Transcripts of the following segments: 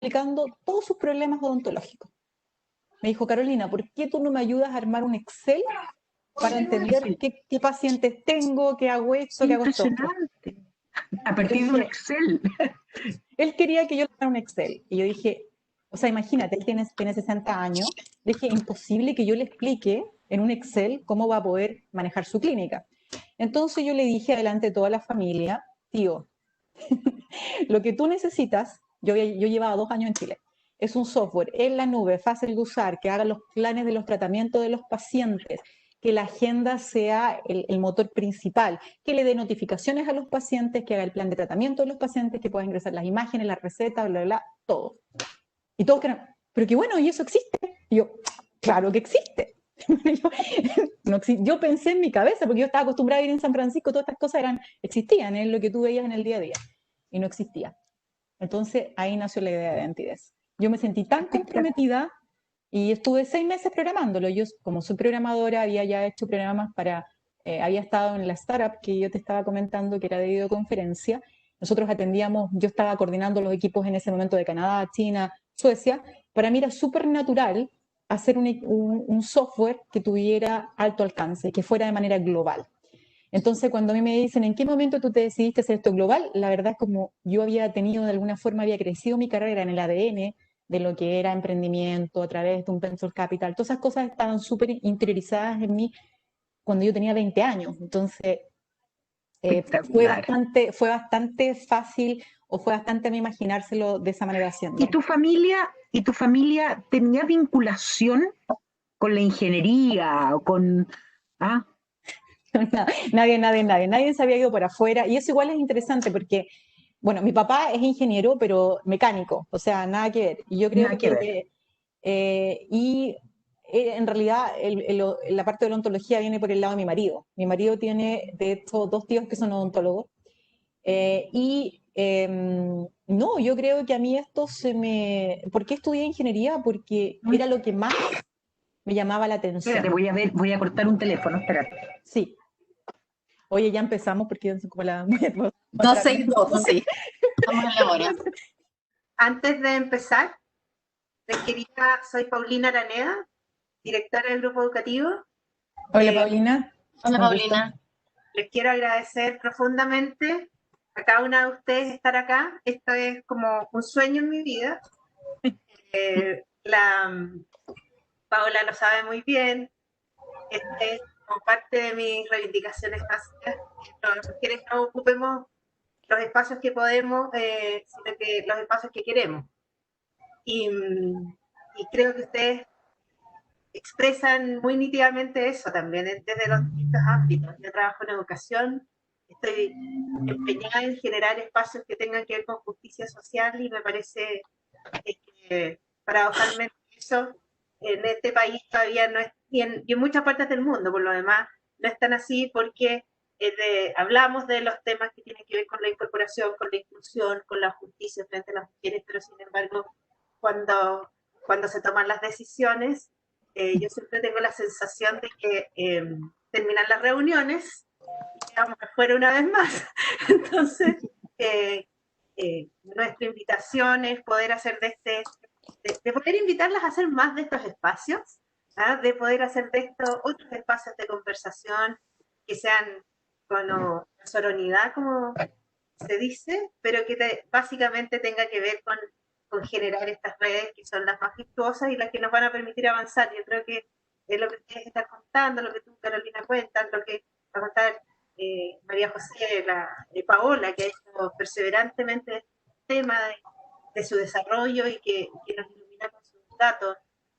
explicando todos sus problemas odontológicos. Me dijo, Carolina, ¿por qué tú no me ayudas a armar un Excel para entender qué pacientes tengo, qué hago esto, qué hago esto? Impresionante. A partir de un Excel. Él quería que yo le haga un Excel. Y yo dije, o sea, imagínate, él tiene 60 años. Dije, imposible que yo le explique en un Excel cómo va a poder manejar su clínica. Entonces yo le dije delante de toda la familia, tío, lo que tú necesitas, yo llevaba 2 años en Chile, es un software en la nube, fácil de usar, que haga los planes de los tratamientos de los pacientes, que la agenda sea el motor principal, que le dé notificaciones a los pacientes, que haga el plan de tratamiento de los pacientes, que pueda ingresar las imágenes, las recetas, bla, bla, bla, todo. Y todos creen, pero qué bueno, ¿y eso existe? Y yo, claro que existe. Yo pensé en mi cabeza, porque yo estaba acostumbrada a vivir en San Francisco, todas estas cosas existían, es lo que tú veías en el día a día, y no existía. Entonces ahí nació la idea de Antides. Yo me sentí tan comprometida y estuve 6 meses programándolo. Yo, como soy programadora, había ya hecho programas había estado en la startup que yo te estaba comentando, que era de videoconferencia. Nosotros atendíamos, yo estaba coordinando los equipos en ese momento de Canadá, China, Suecia. Para mí era súper natural hacer un software que tuviera alto alcance, que fuera de manera global. Entonces, cuando a mí me dicen, ¿en qué momento tú te decidiste hacer esto global? La verdad es como yo había tenido, de alguna forma, había crecido mi carrera en el ADN de lo que era emprendimiento a través de un venture capital. Todas esas cosas estaban súper interiorizadas en mí cuando yo tenía 20 años. Entonces, fue bastante fácil o fue bastante a mí imaginárselo de esa manera haciendo. ¿Y tu familia tenía vinculación con la ingeniería o con... Nadie se había ido por afuera. Y eso igual es interesante porque, bueno, mi papá es ingeniero, pero mecánico, o sea, nada que ver. Y yo creo en realidad la parte de la odontología viene por el lado de mi marido. Mi marido tiene, de hecho, 2 tíos que son odontólogos. No, yo creo que a mí esto ¿Por qué estudié ingeniería? Porque era lo que más me llamaba la atención. Espérate, voy a cortar un teléfono, espérate. Sí. Oye, ya empezamos porque son como las 2:62, sí. Estamos en la hora. Antes de empezar, soy Paulina Araneda, directora del grupo educativo. Hola, Paulina. Hola, Paulina. Les quiero agradecer profundamente a cada una de ustedes estar acá. Esto es como un sueño en mi vida. Paola lo sabe muy bien. Este es como parte de mis reivindicaciones básicas. Las mujeres no ocupemos los espacios que podemos, sino que los espacios que queremos. Y creo que ustedes expresan muy nítidamente eso también desde los distintos ámbitos. Yo trabajo en educación, estoy empeñada en generar espacios que tengan que ver con justicia social y me parece que paradójicamente eso en este país todavía no es, y en muchas partes del mundo por lo demás, no es tan así porque hablamos de los temas que tienen que ver con la incorporación, con la inclusión, con la justicia frente a las mujeres, pero sin embargo cuando se toman las decisiones, yo siempre tengo la sensación de que terminan las reuniones y quedamos afuera una vez más. Entonces, nuestra invitación es poder hacer de poder invitarlas a hacer más de estos espacios, de poder hacer de estos otros espacios de conversación que sean con sororidad, como se dice, pero que básicamente tenga que ver con generar estas redes que son las más virtuosas y las que nos van a permitir avanzar. Yo creo que es lo que ustedes están contando, lo que tú, Carolina, cuentas, lo que va a contar María José, Paola, que ha hecho perseverantemente este tema de su desarrollo y que nos ilumina con sus datos.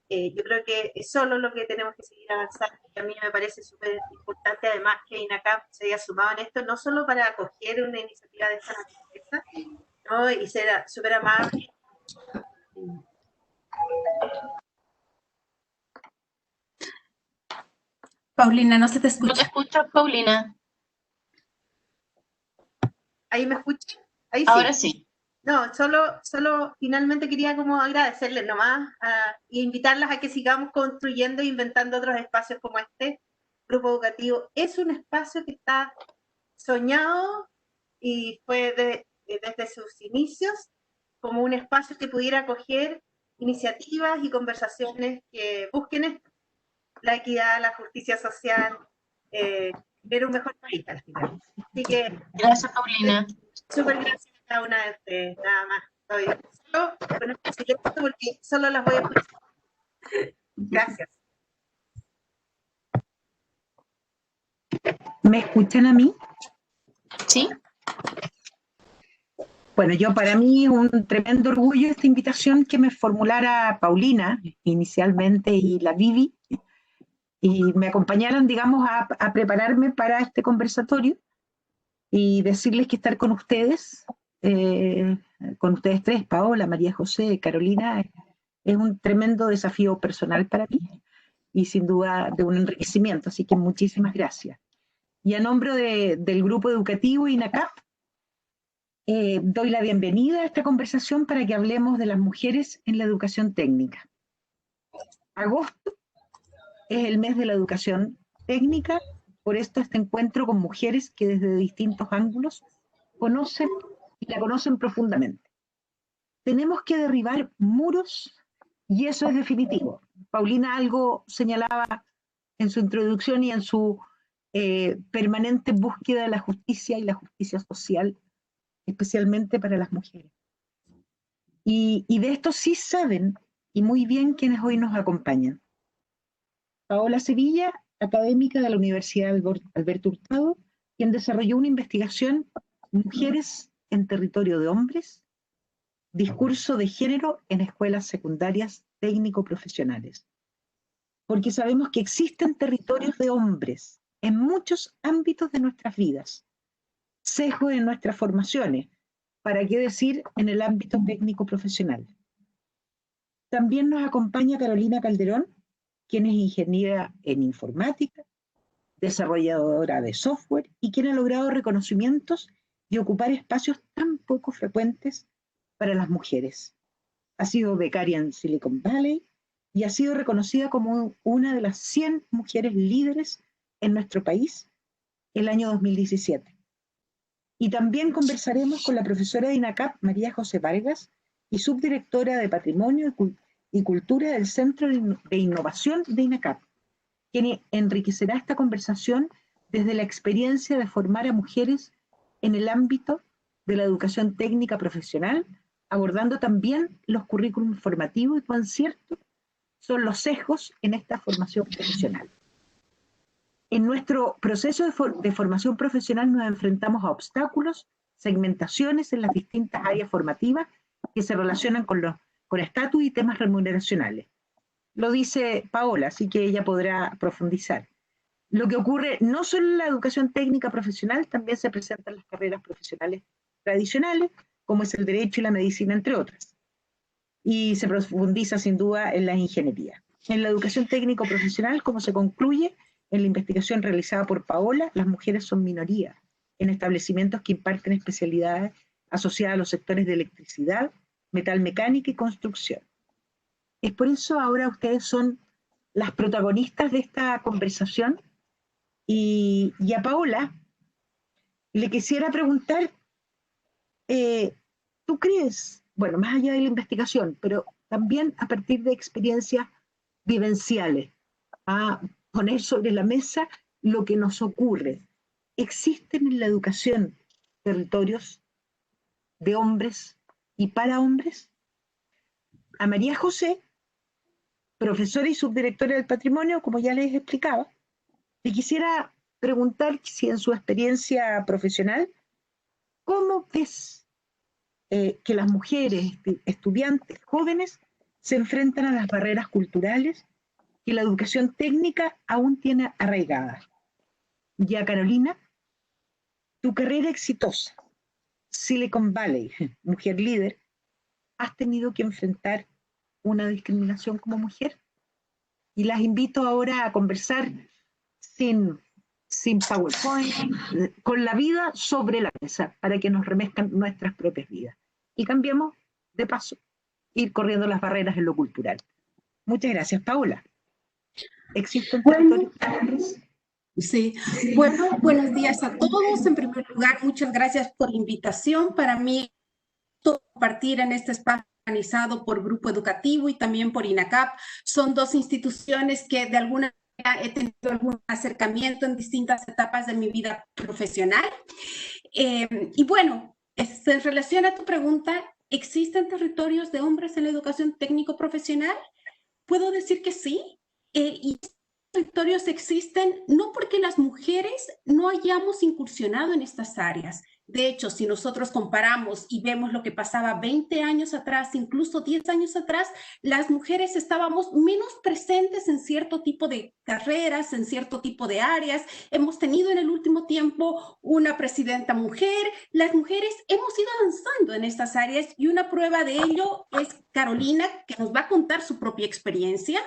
Yo creo que es solo lo que tenemos que seguir avanzando y a mí me parece súper importante además que INACAP se haya sumado en esto, no solo para acoger una iniciativa de esta naturaleza, ¿no? Y ser súper amable. Paulina, no se te escucha. No te escuchas, Paulina. ¿Ahí me escuchan? Ahí sí. Ahora sí. No, solo finalmente quería como agradecerles nomás e invitarlas a que sigamos construyendo e inventando otros espacios como este. Grupo Educativo es un espacio que está soñado y fue desde sus inicios como un espacio que pudiera acoger iniciativas y conversaciones que busquen esto, la equidad, la justicia social, ver un mejor país al final. Así que, Gracias, Paulina. súper gracias a cada una de ustedes, nada más. Estoy solo con este silencio porque solo las voy a escuchar. Gracias. ¿Me escuchan a mí? ¿Sí? Bueno, para mí es un tremendo orgullo esta invitación que me formulara Paulina inicialmente y la Vivi, y me acompañaran, digamos, a prepararme para este conversatorio y decirles que estar con ustedes tres, Paola, María José, Carolina, es un tremendo desafío personal para mí y sin duda de un enriquecimiento, así que muchísimas gracias. Y a nombre del grupo educativo INACAP, doy la bienvenida a esta conversación para que hablemos de las mujeres en la educación técnica. Agosto es el mes de la educación técnica, por esto este encuentro con mujeres que desde distintos ángulos conocen y la conocen profundamente. Tenemos que derribar muros y eso es definitivo. Paulina algo señalaba en su introducción y en su permanente búsqueda de la justicia y la justicia social, especialmente para las mujeres. Y de esto sí saben, y muy bien, quienes hoy nos acompañan. Paola Sevilla, académica de la Universidad Alberto Hurtado, quien desarrolló una investigación Mujeres en territorio de hombres, discurso de género en escuelas secundarias técnico-profesionales. Porque sabemos que existen territorios de hombres en muchos ámbitos de nuestras vidas, sesgo en nuestras formaciones, para qué decir en el ámbito técnico-profesional. También nos acompaña Carolina Calderón, quien es ingeniera en informática, desarrolladora de software y quien ha logrado reconocimientos y ocupar espacios tan poco frecuentes para las mujeres. Ha sido becaria en Silicon Valley y ha sido reconocida como una de las 100 mujeres líderes en nuestro país el año 2017. Y también conversaremos con la profesora de INACAP, María José Vargas, y subdirectora de Patrimonio y Cultura del Centro de Innovación de INACAP, quien enriquecerá esta conversación desde la experiencia de formar a mujeres en el ámbito de la educación técnica profesional, abordando también los currículums formativos y cuán cierto son los sesgos en esta formación profesional. En nuestro proceso de formación profesional nos enfrentamos a obstáculos, segmentaciones en las distintas áreas formativas que se relacionan con estatus y temas remuneracionales. Lo dice Paola, así que ella podrá profundizar. Lo que ocurre no solo en la educación técnica profesional, también se presentan las carreras profesionales tradicionales, como es el derecho y la medicina, entre otras. Y se profundiza sin duda en la ingeniería. En la educación técnico profesional, como se concluye en la investigación realizada por Paola, las mujeres son minoría en establecimientos que imparten especialidades asociadas a los sectores de electricidad, metalmecánica y construcción. Es por eso ahora ustedes son las protagonistas de esta conversación y a Paola le quisiera preguntar, ¿tú crees, bueno, más allá de la investigación, pero también a partir de experiencias vivenciales, a poner sobre la mesa lo que nos ocurre? ¿Existen en la educación territorios de hombres y para hombres? A María José, profesora y subdirectora del Patrimonio, como ya les explicaba, le quisiera preguntar si en su experiencia profesional, ¿cómo ves que las mujeres, estudiantes, jóvenes, se enfrentan a las barreras culturales que la educación técnica aún tiene arraigadas? Ya, Carolina, tu carrera exitosa, Silicon Valley, mujer líder, ¿has tenido que enfrentar una discriminación como mujer? Y las invito ahora a conversar sin PowerPoint, con la vida sobre la mesa, para que nos remezcan nuestras propias vidas. Y cambiemos, de paso, ir corriendo las barreras en lo cultural. Muchas gracias, Paola. ¿Existen territorios para hombres? Sí, bueno, buenos días a todos. En primer lugar, muchas gracias por la invitación. Para mí gusto compartir en este espacio organizado por Grupo Educativo y también por INACAP. Son dos instituciones que de alguna manera he tenido algún acercamiento en distintas etapas de mi vida profesional. Y bueno, en relación a tu pregunta, ¿existen territorios de hombres en la educación técnico-profesional? Puedo decir que sí, y territorios existen no porque las mujeres no hayamos incursionado en estas áreas. De hecho, si nosotros comparamos y vemos lo que pasaba 20 años atrás, incluso 10 años atrás, las mujeres estábamos menos presentes en cierto tipo de carreras, en cierto tipo de áreas. Hemos tenido en el último tiempo una presidenta mujer. Las mujeres hemos ido avanzando en estas áreas y una prueba de ello es Carolina, que nos va a contar su propia experiencia,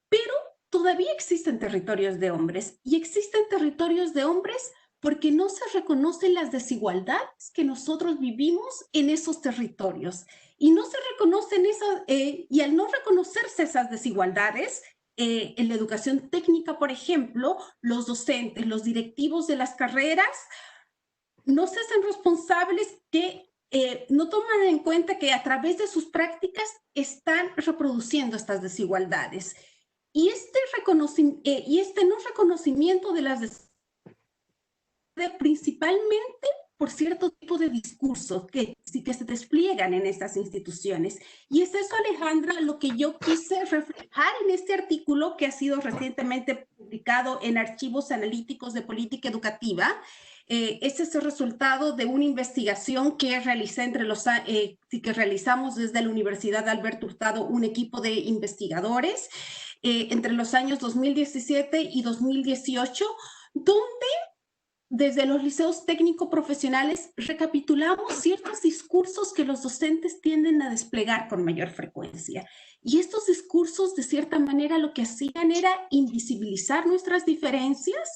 pero todavía existen territorios de hombres y existen territorios de hombres porque no se reconocen las desigualdades que nosotros vivimos en esos territorios. Y no se reconocen esas, y al no reconocerse esas desigualdades, en la educación técnica, por ejemplo, los docentes, los directivos de las carreras, no se hacen responsables que no toman en cuenta que a través de sus prácticas están reproduciendo estas desigualdades. Y este no reconocimiento de las desigualdades principalmente por cierto tipo de discursos que se despliegan en estas instituciones. Y es eso, Alejandra, lo que yo quise reflejar en este artículo que ha sido recientemente publicado en Archivos Analíticos de Política Educativa. Este es el resultado de una investigación que realicé que realizamos desde la Universidad de Alberto Hurtado, un equipo de investigadores, entre los años 2017 y 2018, donde desde los liceos técnico-profesionales recapitulamos ciertos discursos que los docentes tienden a desplegar con mayor frecuencia. Y estos discursos, de cierta manera, lo que hacían era invisibilizar nuestras diferencias,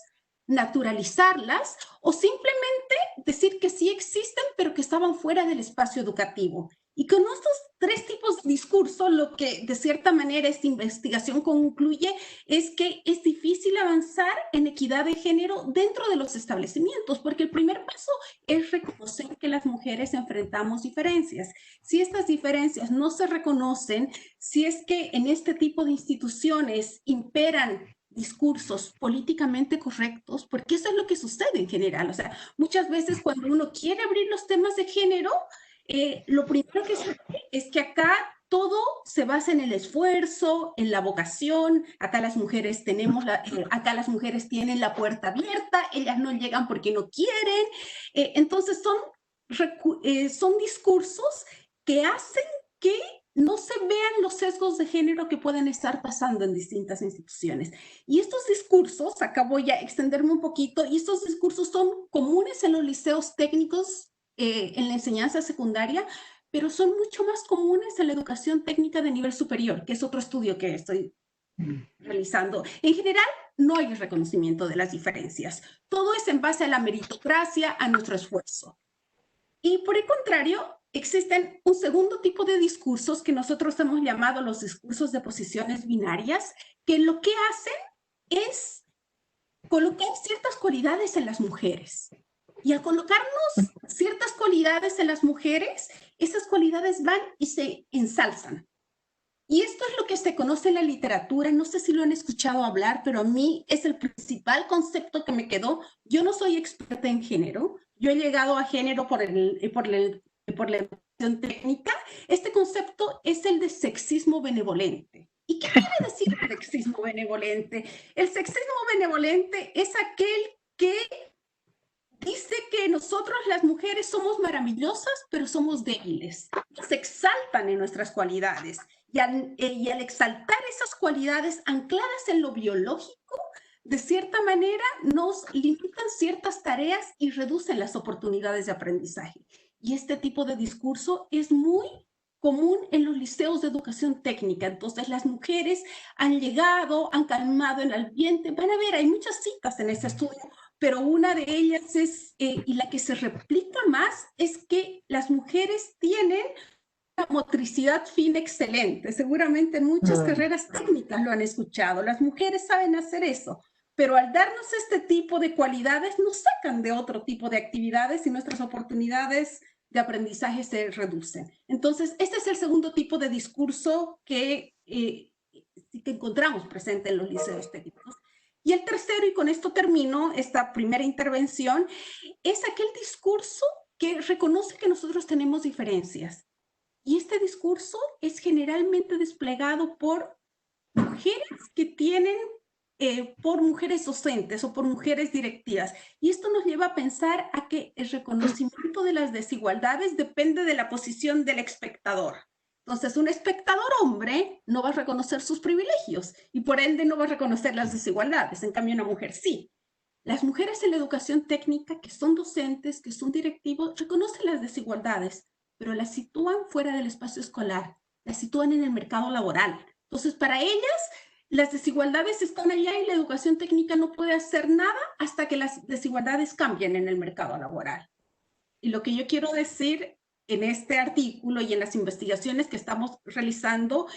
naturalizarlas o simplemente decir que sí existen, pero que estaban fuera del espacio educativo. Y con estos tres tipos de discurso, lo que de cierta manera esta investigación concluye es que es difícil avanzar en equidad de género dentro de los establecimientos, porque el primer paso es reconocer que las mujeres enfrentamos diferencias. Si estas diferencias no se reconocen, si es que en este tipo de instituciones imperan discursos políticamente correctos, porque eso es lo que sucede en general. O sea, muchas veces cuando uno quiere abrir los temas de género, lo primero que se ve es que acá todo se basa en el esfuerzo, en la vocación. Acá las mujeres acá las mujeres tienen la puerta abierta, ellas no llegan porque no quieren. Entonces son discursos que hacen que no se vean los sesgos de género que pueden estar pasando en distintas instituciones. Y estos discursos, acá voy a extenderme un poquito, y estos discursos son comunes en los liceos técnicos, en la enseñanza secundaria, pero son mucho más comunes en la educación técnica de nivel superior, que es otro estudio que estoy realizando. En general, no hay reconocimiento de las diferencias. Todo es en base a la meritocracia, a nuestro esfuerzo. Y por el contrario, existen un segundo tipo de discursos que nosotros hemos llamado los discursos de posiciones binarias, que lo que hacen es colocar ciertas cualidades en las mujeres. Y al colocarnos ciertas cualidades en las mujeres, esas cualidades van y se ensalzan. Y esto es lo que se conoce en la literatura. No sé si lo han escuchado hablar, pero a mí es el principal concepto que me quedó. Yo no soy experta en género. Yo he llegado a género por la educación técnica. Este concepto es el de sexismo benevolente. ¿Y qué quiere decir el sexismo benevolente? El sexismo benevolente es aquel que dice que nosotros las mujeres somos maravillosas, pero somos débiles. Se exaltan en nuestras cualidades. Y al exaltar esas cualidades ancladas en lo biológico, de cierta manera nos limitan ciertas tareas y reducen las oportunidades de aprendizaje. Y este tipo de discurso es muy común en los liceos de educación técnica. Entonces las mujeres han llegado, han calmado el ambiente. Van a ver, hay muchas citas en este estudio, pero una de ellas es, y la que se replica más, es que las mujeres tienen una motricidad fina excelente. Seguramente en muchas carreras técnicas lo han escuchado. Las mujeres saben hacer eso, pero al darnos este tipo de cualidades nos sacan de otro tipo de actividades y nuestras oportunidades de aprendizaje se reducen. Entonces, este es el segundo tipo de discurso que encontramos presente en los liceos técnicos. Y el tercero, y con esto termino esta primera intervención, es aquel discurso que reconoce que nosotros tenemos diferencias. Y este discurso es generalmente desplegado por mujeres que tienen, por mujeres docentes o por mujeres directivas. Y esto nos lleva a pensar a que el reconocimiento de las desigualdades depende de la posición del espectador. Entonces, un espectador hombre no va a reconocer sus privilegios y por ende no va a reconocer las desigualdades. En cambio, una mujer sí. Las mujeres en la educación técnica, que son docentes, que son directivos, reconocen las desigualdades, pero las sitúan fuera del espacio escolar, las sitúan en el mercado laboral. Entonces, para ellas, las desigualdades están allá y la educación técnica no puede hacer nada hasta que las desigualdades cambien en el mercado laboral. Y lo que yo quiero decir en este artículo y en las investigaciones que estamos realizando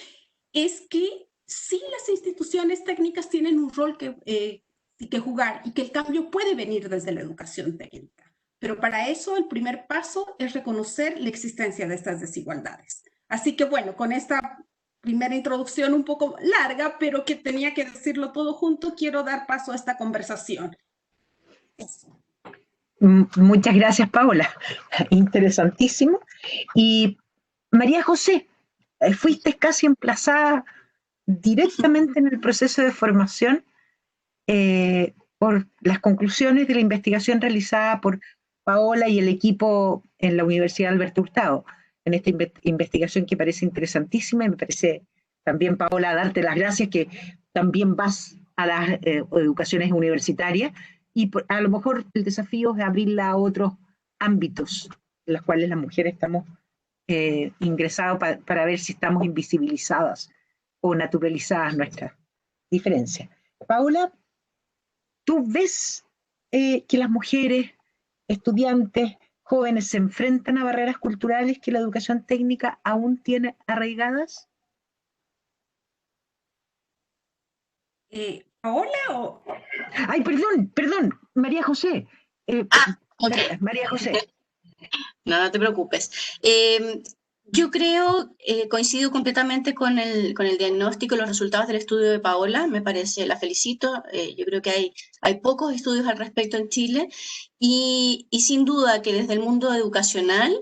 es que sí, las instituciones técnicas tienen un rol que jugar y que el cambio puede venir desde la educación técnica. Pero para eso el primer paso es reconocer la existencia de estas desigualdades. Así que bueno, con esta primera introducción un poco larga, pero que tenía que decirlo todo junto, quiero dar paso a esta conversación. Eso. Muchas gracias, Paola. Interesantísimo. Y María José, fuiste casi emplazada directamente en el proceso de formación por las conclusiones de la investigación realizada por Paola y el equipo en la Universidad Alberto Hurtado, en esta investigación que parece interesantísima, y me parece también, Paola, darte las gracias que también vas a las educaciones universitarias, y a lo mejor el desafío es abrirla a otros ámbitos en los cuales las mujeres estamos ingresados para ver si estamos invisibilizadas o naturalizadas nuestras diferencias. Paola, ¿tú ves que las mujeres, estudiantes, jóvenes se enfrentan a barreras culturales que la educación técnica aún tiene arraigadas? ¿Paola o...? Ay, perdón, María José. Okay. María José. No, no te preocupes. Yo creo, coincido completamente con el diagnóstico y los resultados del estudio de Paola, me parece, la felicito. Yo creo que hay pocos estudios al respecto en Chile y sin duda que desde el mundo educacional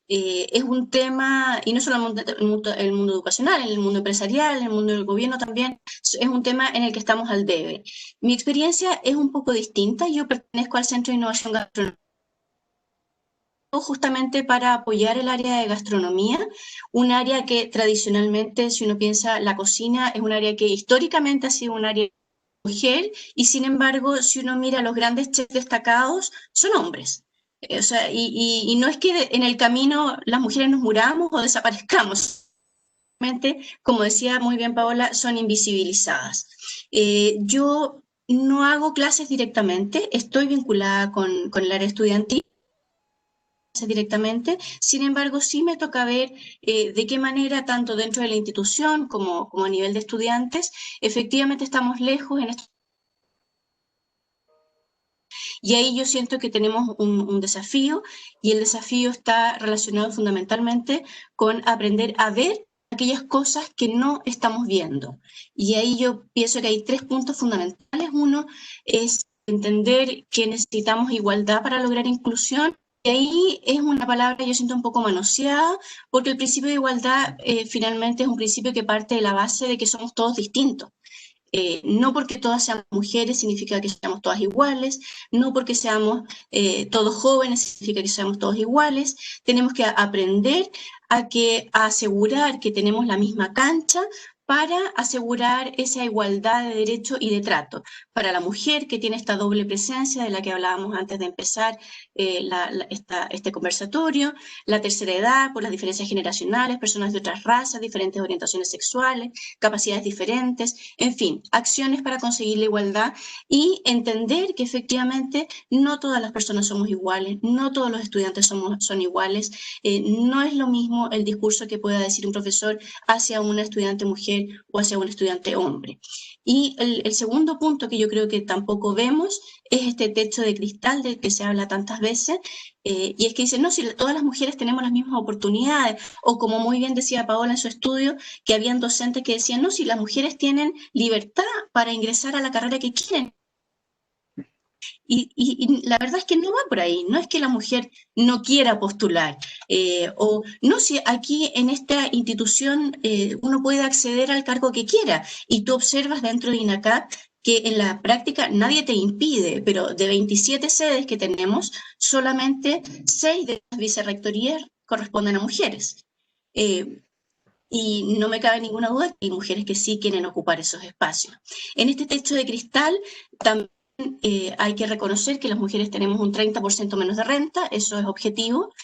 es un tema, y no solo el mundo educacional, en el mundo empresarial, en el mundo del gobierno también, es un tema en el que estamos al debe. Mi experiencia es un poco distinta, yo pertenezco al Centro de Innovación Gastronómica justamente para apoyar el área de gastronomía, un área que tradicionalmente, si uno piensa, la cocina es un área que históricamente ha sido un área de mujer, y sin embargo, si uno mira los grandes chefs destacados, son hombres. O sea, y no es que en el camino las mujeres nos muramos o desaparezcamos, como decía muy bien Paola, son invisibilizadas. Yo no hago clases directamente, estoy vinculada con el área estudiantil directamente, sin embargo sí me toca ver de qué manera tanto dentro de la institución como a nivel de estudiantes efectivamente estamos lejos en esto. Y ahí yo siento que tenemos un desafío, y el desafío está relacionado fundamentalmente con aprender a ver aquellas cosas que no estamos viendo. Y ahí yo pienso que hay 3 puntos fundamentales. Uno es entender que necesitamos igualdad para lograr inclusión. Y ahí es una palabra, yo siento, un poco manoseada, porque el principio de igualdad finalmente es un principio que parte de la base de que somos todos distintos. No porque todas seamos mujeres significa que seamos todas iguales, no porque seamos todos jóvenes significa que seamos todos iguales. Tenemos que aprender a asegurar que tenemos la misma cancha para asegurar esa igualdad de derecho y de trato. Para la mujer que tiene esta doble presencia de la que hablábamos antes de empezar este conversatorio, la tercera edad, por las diferencias generacionales, personas de otras razas, diferentes orientaciones sexuales, capacidades diferentes, en fin, acciones para conseguir la igualdad y entender que efectivamente no todas las personas somos iguales, no todos los estudiantes son iguales, no es lo mismo el discurso que pueda decir un profesor hacia una estudiante mujer mujer o hacia un estudiante hombre. Y el segundo punto que yo creo que tampoco vemos es este techo de cristal del que se habla tantas veces, y es que dicen, no, si todas las mujeres tenemos las mismas oportunidades, o como muy bien decía Paola en su estudio, que habían docentes que decían, no, si las mujeres tienen libertad para ingresar a la carrera que quieren. Y la verdad es que no va por ahí, no es que la mujer no quiera postular, o no, si aquí en esta institución uno puede acceder al cargo que quiera, y tú observas dentro de INACAP que en la práctica nadie te impide, pero de 27 sedes que tenemos, solamente 6 de las vicerrectorías corresponden a mujeres. Y no me cabe ninguna duda que hay mujeres que sí quieren ocupar esos espacios. En este techo de cristal también hay que reconocer que las mujeres tenemos un 30% menos de renta, eso es objetivo.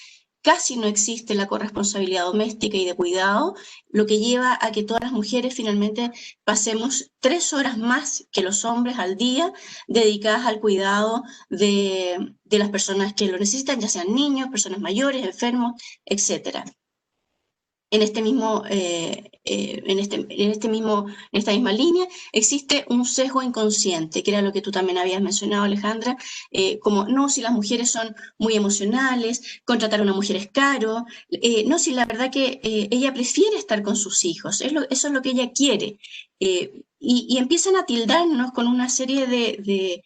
Casi no existe la corresponsabilidad doméstica y de cuidado, lo que lleva a que todas las mujeres finalmente pasemos 3 horas más que los hombres al día dedicadas al cuidado de las personas que lo necesitan, ya sean niños, personas mayores, enfermos, etcétera. En esta misma línea existe un sesgo inconsciente, que era lo que tú también habías mencionado, Alejandra, como no, si las mujeres son muy emocionales, contratar a una mujer es caro, no, si la verdad que ella prefiere estar con sus hijos, eso es lo que ella quiere, y empiezan a tildarnos con una serie de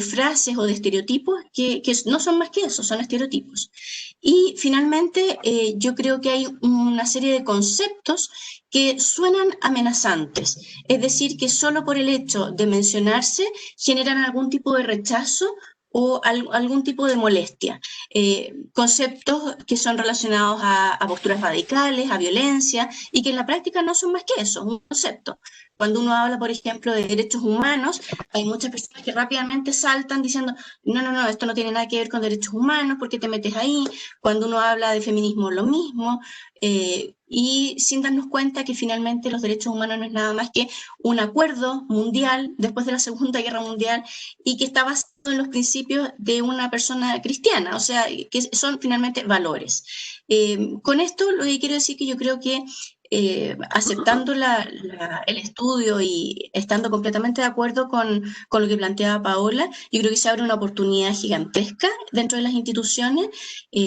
frases o de estereotipos que no son más que eso, son estereotipos. Y finalmente yo creo que hay una serie de conceptos que suenan amenazantes, es decir, que solo por el hecho de mencionarse generan algún tipo de rechazo o algún tipo de molestia. Conceptos que son relacionados a posturas radicales, a violencia, y que en la práctica no son más que eso, un concepto. Cuando uno habla, por ejemplo, de derechos humanos, hay muchas personas que rápidamente saltan diciendo, no, esto no tiene nada que ver con derechos humanos, ¿por qué te metes ahí? Cuando uno habla de feminismo, lo mismo, y sin darnos cuenta que finalmente los derechos humanos no es nada más que un acuerdo mundial después de la Segunda Guerra Mundial y que está basado en los principios de una persona cristiana, o sea, que son finalmente valores. Con esto lo que quiero decir que yo creo que aceptando el estudio y estando completamente de acuerdo con lo que planteaba Paola, yo creo que se abre una oportunidad gigantesca dentro de las instituciones,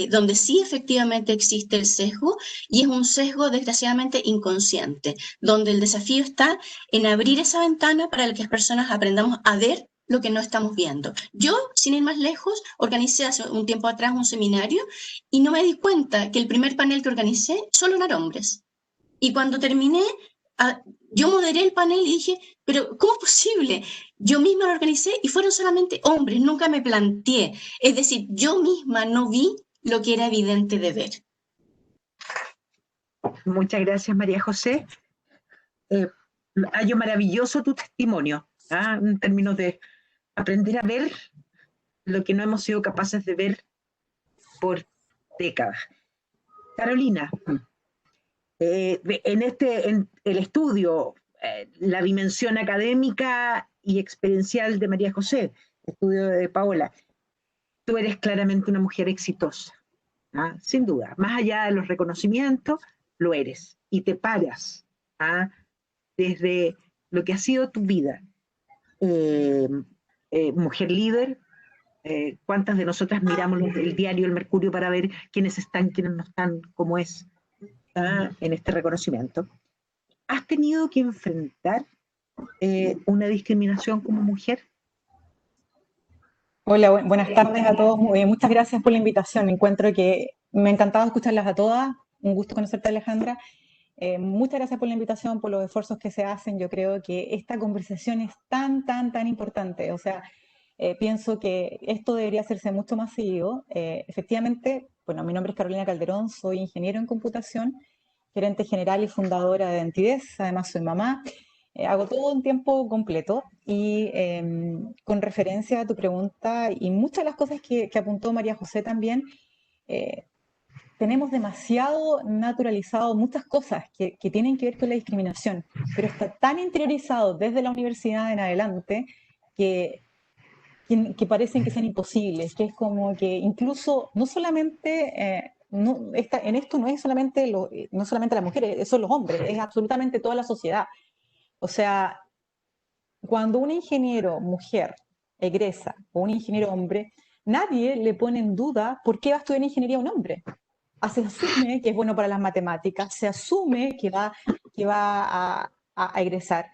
donde sí efectivamente existe el sesgo, y es un sesgo desgraciadamente inconsciente, donde el desafío está en abrir esa ventana para que las personas aprendamos a ver lo que no estamos viendo. Yo, sin ir más lejos, organicé hace un tiempo atrás un seminario y no me di cuenta que el primer panel que organicé solo eran hombres. Y cuando terminé, yo moderé el panel y dije, pero ¿cómo es posible? Yo misma lo organicé y fueron solamente hombres, nunca me planteé. Es decir, yo misma no vi lo que era evidente de ver. Muchas gracias, María José. Hallo maravilloso tu testimonio, en términos de aprender a ver lo que no hemos sido capaces de ver por décadas. Carolina, en el estudio, la dimensión académica y experiencial de María José, estudio de Paola, tú eres claramente una mujer exitosa, sin duda. Más allá de los reconocimientos, lo eres y te paras desde lo que ha sido tu vida. Mujer líder, ¿cuántas de nosotras miramos el diario El Mercurio para ver quiénes están, quiénes no están, cómo es en este reconocimiento? ¿Has tenido que enfrentar una discriminación como mujer? Hola, buenas tardes a todos. Muchas gracias por la invitación. Encuentro que me ha encantado escucharlas a todas. Un gusto conocerte, Alejandra. Muchas gracias por la invitación, por los esfuerzos que se hacen. Yo creo que esta conversación es tan importante. O sea, pienso que esto debería hacerse mucho más seguido. Efectivamente, bueno, mi nombre es Carolina Calderón, soy ingeniero en computación, gerente general y fundadora de Entidez. Además, soy mamá. Hago todo en tiempo completo y con referencia a tu pregunta y muchas de las cosas que apuntó María José también, tenemos demasiado naturalizado muchas cosas que tienen que ver con la discriminación, pero está tan interiorizado desde la universidad en adelante que parecen que sean imposibles, que es como que incluso no solamente en esto no es solamente, no solamente las mujeres, son los hombres, es absolutamente toda la sociedad. O sea, cuando un ingeniero mujer egresa o un ingeniero hombre, nadie le pone en duda por qué va a estudiar ingeniería un hombre. Se asume que es bueno para las matemáticas, se asume que va a egresar,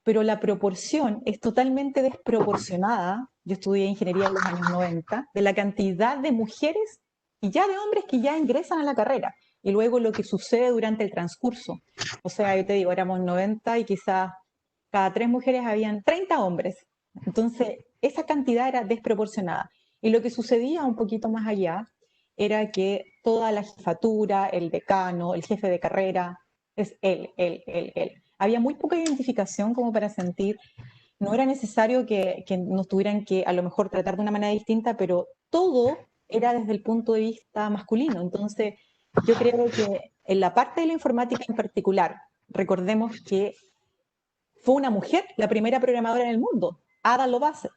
pero la proporción es totalmente desproporcionada. Yo estudié ingeniería en los años 90, de la cantidad de mujeres y ya de hombres que ya ingresan a la carrera, y luego lo que sucede durante el transcurso. O sea, yo te digo, éramos 90 y quizás cada 3 mujeres habían 30 hombres. Entonces, esa cantidad era desproporcionada. Y lo que sucedía un poquito más allá era que toda la jefatura, el decano, el jefe de carrera, es él. Había muy poca identificación como para sentir, no era necesario que nos tuvieran que a lo mejor tratar de una manera distinta, pero todo era desde el punto de vista masculino. Entonces, yo creo que en la parte de la informática en particular, recordemos que fue una mujer la primera programadora en el mundo, Ada Lovelace.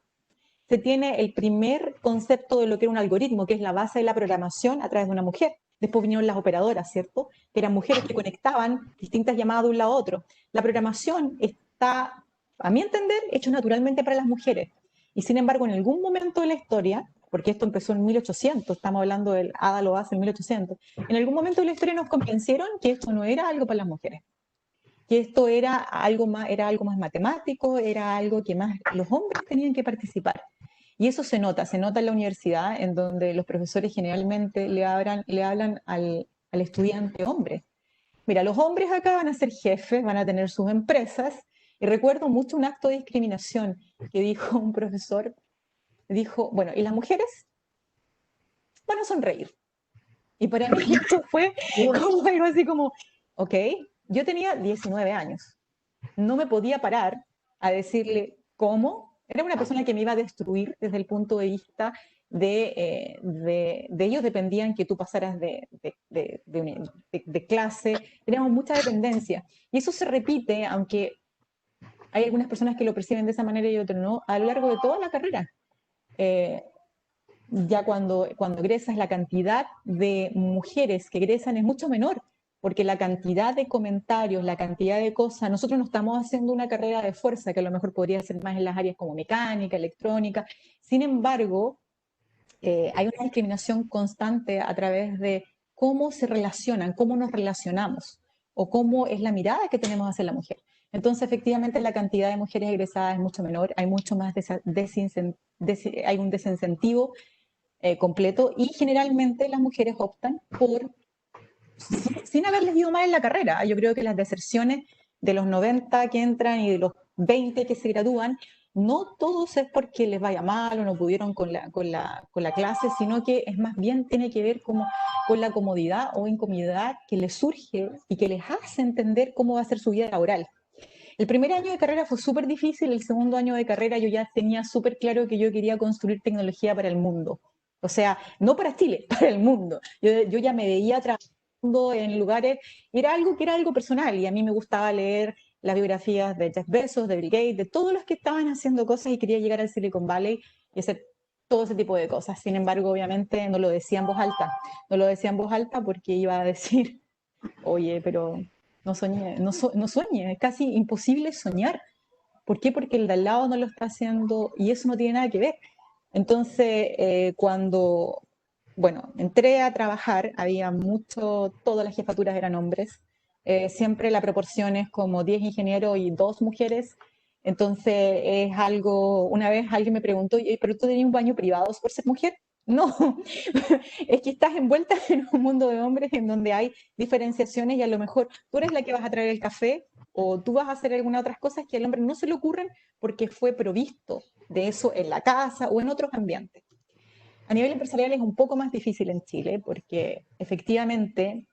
Se tiene el primer concepto de lo que era un algoritmo, que es la base de la programación a través de una mujer. Después vinieron las operadoras, ¿cierto? Que eran mujeres que conectaban distintas llamadas de un lado a otro. La programación está, a mi entender, hecho naturalmente para las mujeres. Y sin embargo, en algún momento de la historia, porque esto empezó en 1800, estamos hablando del Ada Lovelace en 1800, en algún momento de la historia nos convencieron que esto no era algo para las mujeres, que esto era algo más matemático, era algo que más los hombres tenían que participar. Y eso se nota en la universidad, en donde los profesores generalmente le hablan al estudiante hombre. Mira, los hombres acá van a ser jefes, van a tener sus empresas, y recuerdo mucho un acto de discriminación que dijo un profesor, dijo, bueno, ¿y las mujeres? Van a sonreír. Y para mí esto fue como algo así como, ok, yo tenía 19 años, no me podía parar a decirle cómo. Era una persona que me iba a destruir desde el punto de vista de ellos dependían que tú pasaras de clase, teníamos mucha dependencia. Y eso se repite, aunque hay algunas personas que lo perciben de esa manera y otras no, a lo largo de toda la carrera. Ya cuando egresas, la cantidad de mujeres que egresan es mucho menor, porque la cantidad de comentarios, la cantidad de cosas, nosotros no estamos haciendo una carrera de fuerza, que a lo mejor podría ser más en las áreas como mecánica, electrónica. Sin embargo, hay una discriminación constante a través de cómo se relacionan, cómo nos relacionamos, o cómo es la mirada que tenemos hacia la mujer. Entonces, efectivamente, la cantidad de mujeres egresadas es mucho menor, hay mucho más hay un desincentivo completo, y generalmente las mujeres optan por, sin haberles ido mal en la carrera. Yo creo que las deserciones de los 90 que entran y de los 20 que se gradúan, no todos es porque les vaya mal o no pudieron con la clase, sino que es más bien tiene que ver con la comodidad o incomodidad que les surge y que les hace entender cómo va a ser su vida laboral. El primer año de carrera fue súper difícil, el segundo año de carrera yo ya tenía súper claro que yo quería construir tecnología para el mundo. O sea, no para Chile, para el mundo. Yo ya me veía trabajando en lugares, era algo personal, y a mí me gustaba leer las biografías de Jeff Bezos, de Bill Gates, de todos los que estaban haciendo cosas, y quería llegar al Silicon Valley y hacer todo ese tipo de cosas. Sin embargo, obviamente no lo decía en voz alta. No lo decía en voz alta porque iba a decir, oye, pero no sueñe, no sueñe, es casi imposible soñar. ¿Por qué? Porque el de al lado no lo está haciendo y eso no tiene nada que ver. Entonces, cuando, bueno, entré a trabajar, había todas las jefaturas eran hombres, siempre la proporción es como 10 ingenieros y 2 mujeres. Entonces, es algo, una vez alguien me preguntó, ¿pero tú tenías un baño privado por ser mujer? No, es que estás envuelta en un mundo de hombres en donde hay diferenciaciones, y a lo mejor tú eres la que vas a traer el café o tú vas a hacer algunas otras cosas que al hombre no se le ocurren porque fue provisto de eso en la casa o en otros ambientes. A nivel empresarial es un poco más difícil en Chile porque efectivamente,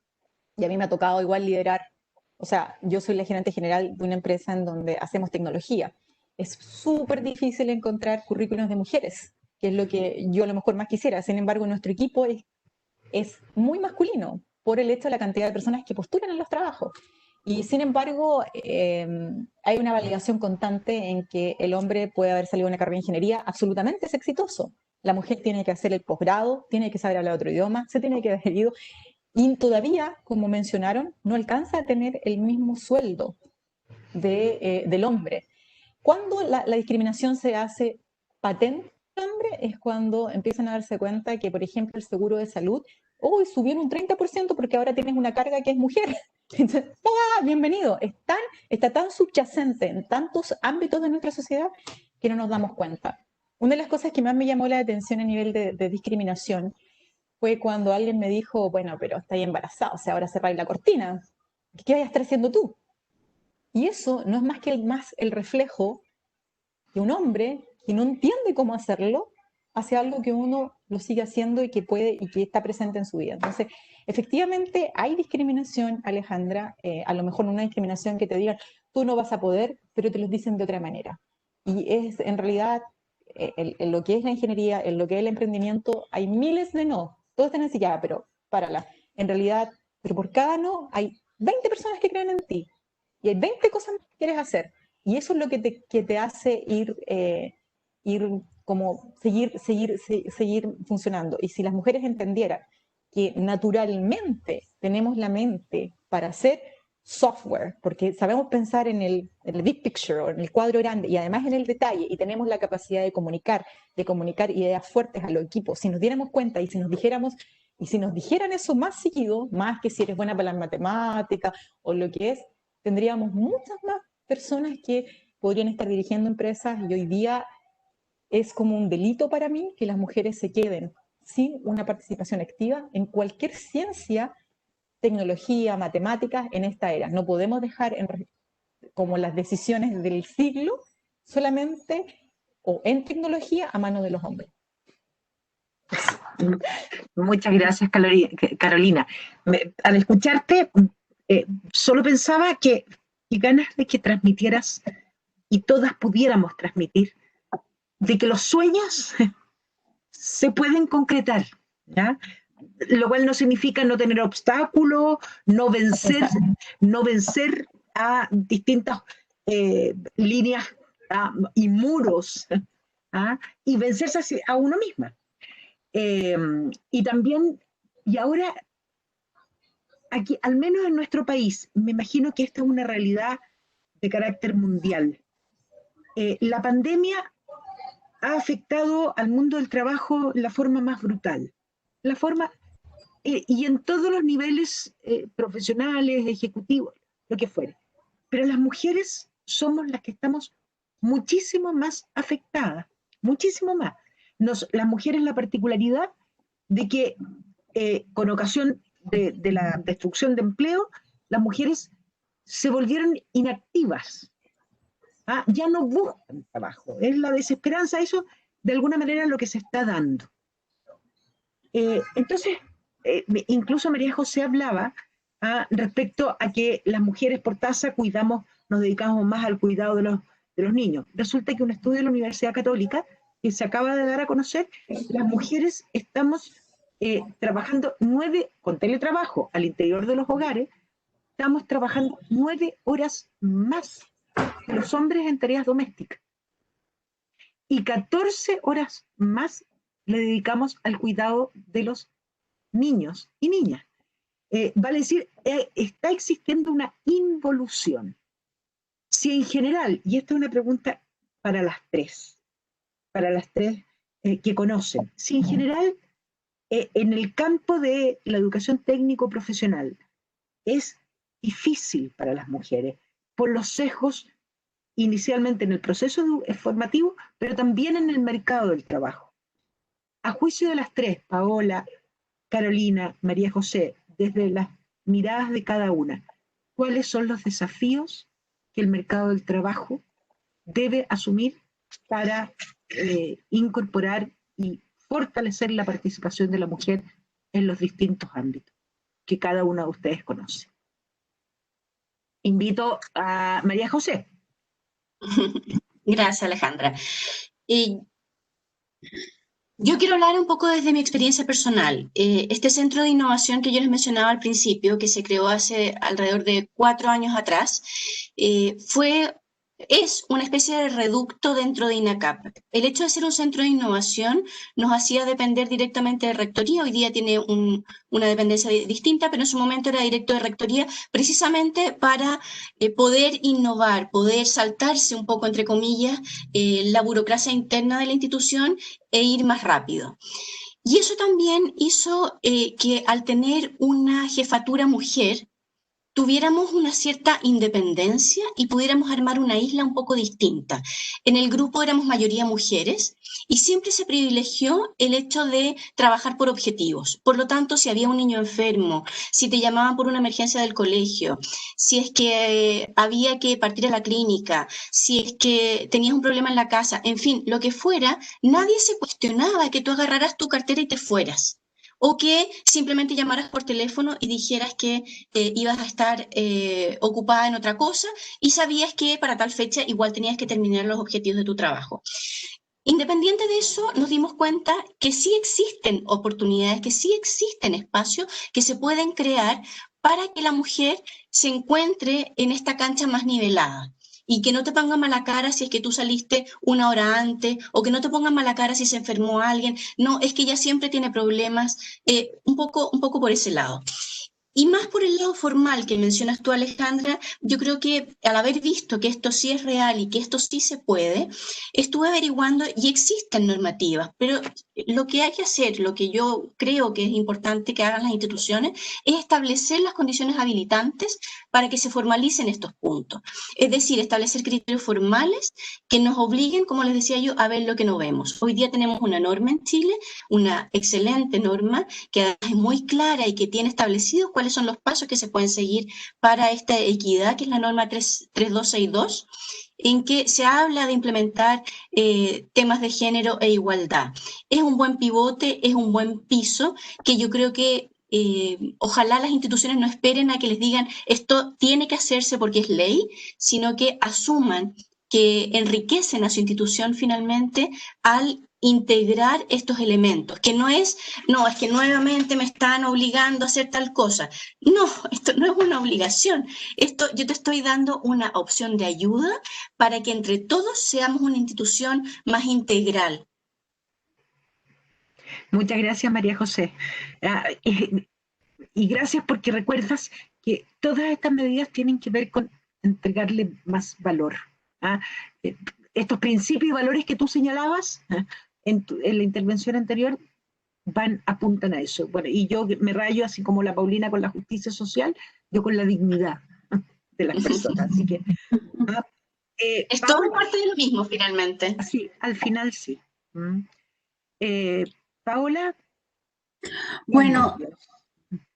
y a mí me ha tocado igual liderar, o sea, yo soy la gerente general de una empresa en donde hacemos tecnología. Es súper difícil encontrar currículos de mujeres, que es lo que yo a lo mejor más quisiera. Sin embargo, nuestro equipo es muy masculino por el hecho de la cantidad de personas que postulan en los trabajos. Y sin embargo, hay una validación constante en que el hombre puede haber salido de una carrera de ingeniería, absolutamente es exitoso, la mujer tiene que hacer el posgrado, tiene que saber hablar otro idioma, se tiene que haber ido, y todavía, como mencionaron, no alcanza a tener el mismo sueldo del hombre. Cuando la discriminación se hace patente al hombre es cuando empiezan a darse cuenta que, por ejemplo, el seguro de salud hoy subió en un 30% porque ahora tienes una carga que es mujer. Entonces, bienvenido. Está tan subyacente en tantos ámbitos de nuestra sociedad que no nos damos cuenta. Una de las cosas que más me llamó la atención a nivel de discriminación fue cuando alguien me dijo, bueno, pero está ahí embarazada, o sea, ahora cerrar la cortina. ¿Qué vayas a estar haciendo tú? Y eso no es más que el reflejo de un hombre que no entiende cómo hacerlo hacia algo que uno lo sigue haciendo y que puede y que está presente en su vida. Entonces, efectivamente hay discriminación, Alejandra, a lo mejor no una discriminación que te digan, tú no vas a poder, pero te lo dicen de otra manera. Y es en realidad, en lo que es la ingeniería, en lo que es el emprendimiento, hay miles de no. Todos están así, ya, pero párala. En realidad, pero por cada no hay 20 personas que creen en ti. Y hay 20 cosas que quieres hacer. Y eso es lo que te hace ir como seguir funcionando. Y si las mujeres entendieran que naturalmente tenemos la mente para hacer software, porque sabemos pensar en el big picture o en el cuadro grande y además en el detalle, y tenemos la capacidad de comunicar ideas fuertes a los equipos, si nos diéramos cuenta y si nos dijeran eso más seguido, más que si eres buena para las matemáticas o lo que es, tendríamos muchas más personas que podrían estar dirigiendo empresas y hoy día es como un delito para mí que las mujeres se queden sin una participación activa en cualquier ciencia, tecnología, matemáticas en esta era. No podemos dejar como las decisiones del siglo solamente o en tecnología a manos de los hombres. Muchas gracias, Carolina. Al escucharte, solo pensaba que ganas de que transmitieras y todas pudiéramos transmitir de que los sueños se pueden concretar, ¿ya? Lo cual no significa no tener obstáculos, no vencer a distintas líneas y muros, y vencerse a uno misma. Y también, y ahora, aquí, al menos en nuestro país, me imagino que esta es una realidad de carácter mundial. La pandemia ha afectado al mundo del trabajo la forma más brutal. Y en todos los niveles profesionales, ejecutivos, lo que fuere. Pero las mujeres somos las que estamos muchísimo más afectadas, muchísimo más. Las mujeres la particularidad de que con ocasión de la destrucción de empleo, las mujeres se volvieron inactivas. Ya no buscan trabajo. Es la desesperanza, eso de alguna manera es lo que se está dando. Entonces, incluso María José hablaba respecto a que las mujeres por tasa nos dedicamos más al cuidado de los niños. Resulta que un estudio de la Universidad Católica que se acaba de dar a conocer, las mujeres estamos trabajando con teletrabajo al interior de los hogares, estamos trabajando 9 horas más que los hombres en tareas domésticas. Y 14 horas más le dedicamos al cuidado de los niños y niñas. Vale decir, está existiendo una involución. Si en general, y esta es una pregunta para las tres que conocen, si en general en el campo de la educación técnico-profesional es difícil para las mujeres por los sesgos inicialmente en el proceso formativo, pero también en el mercado del trabajo. A juicio de las tres, Paola, Carolina, María José, desde las miradas de cada una, ¿cuáles son los desafíos que el mercado del trabajo debe asumir para incorporar y fortalecer la participación de la mujer en los distintos ámbitos que cada una de ustedes conoce? Invito a María José. Gracias, Alejandra. Yo quiero hablar un poco desde mi experiencia personal. Este centro de innovación que yo les mencionaba al principio, que se creó hace alrededor de 4 años atrás, fue es una especie de reducto dentro de INACAP. El hecho de ser un centro de innovación nos hacía depender directamente de rectoría. Hoy día tiene una dependencia distinta, pero en su momento era directo de rectoría, precisamente para poder innovar, poder saltarse un poco, entre comillas, la burocracia interna de la institución e ir más rápido. Y eso también hizo que al tener una jefatura mujer, tuviéramos una cierta independencia y pudiéramos armar una isla un poco distinta. En el grupo éramos mayoría mujeres y siempre se privilegió el hecho de trabajar por objetivos. Por lo tanto, si había un niño enfermo, si te llamaban por una emergencia del colegio, si es que había que partir a la clínica, si es que tenías un problema en la casa, en fin, lo que fuera, nadie se cuestionaba que tú agarraras tu cartera y te fueras. O que simplemente llamaras por teléfono y dijeras que ibas a estar ocupada en otra cosa y sabías que para tal fecha igual tenías que terminar los objetivos de tu trabajo. Independiente de eso, nos dimos cuenta que sí existen oportunidades, que sí existen espacios que se pueden crear para que la mujer se encuentre en esta cancha más nivelada. Y que no te pongan mala cara si es que tú saliste una hora antes, o que no te pongan mala cara si se enfermó alguien. No, es que ella siempre tiene problemas, un poco por ese lado. Y más por el lado formal que mencionas tú, Alejandra, yo creo que al haber visto que esto sí es real y que esto sí se puede, estuve averiguando y existen normativas, pero lo que hay que hacer, lo que yo creo que es importante que hagan las instituciones, es establecer las condiciones habilitantes para que se formalicen estos puntos. Es decir, establecer criterios formales que nos obliguen, como les decía yo, a ver lo que no vemos. Hoy día tenemos una norma en Chile, una excelente norma que además es muy clara y que tiene establecidos cuáles son los pasos que se pueden seguir para esta equidad, que es la norma 3262, en que se habla de implementar temas de género e igualdad. Es un buen pivote, es un buen piso que yo creo que ojalá las instituciones no esperen a que les digan esto tiene que hacerse porque es ley, sino que asuman que enriquecen a su institución finalmente al integrar estos elementos, que no es que nuevamente me están obligando a hacer tal cosa. No, esto no es una obligación. Esto yo te estoy dando una opción de ayuda para que entre todos seamos una institución más integral. Muchas gracias, María José. Y gracias porque recuerdas que todas estas medidas tienen que ver con entregarle más valor. Estos principios y valores que tú señalabas en la intervención anterior apuntan a eso. Bueno, y yo me rayo así como la Paulina con la justicia social, yo con la dignidad de las personas. Así que es todo parte de lo mismo finalmente. Sí, al final sí. Paola. Bueno,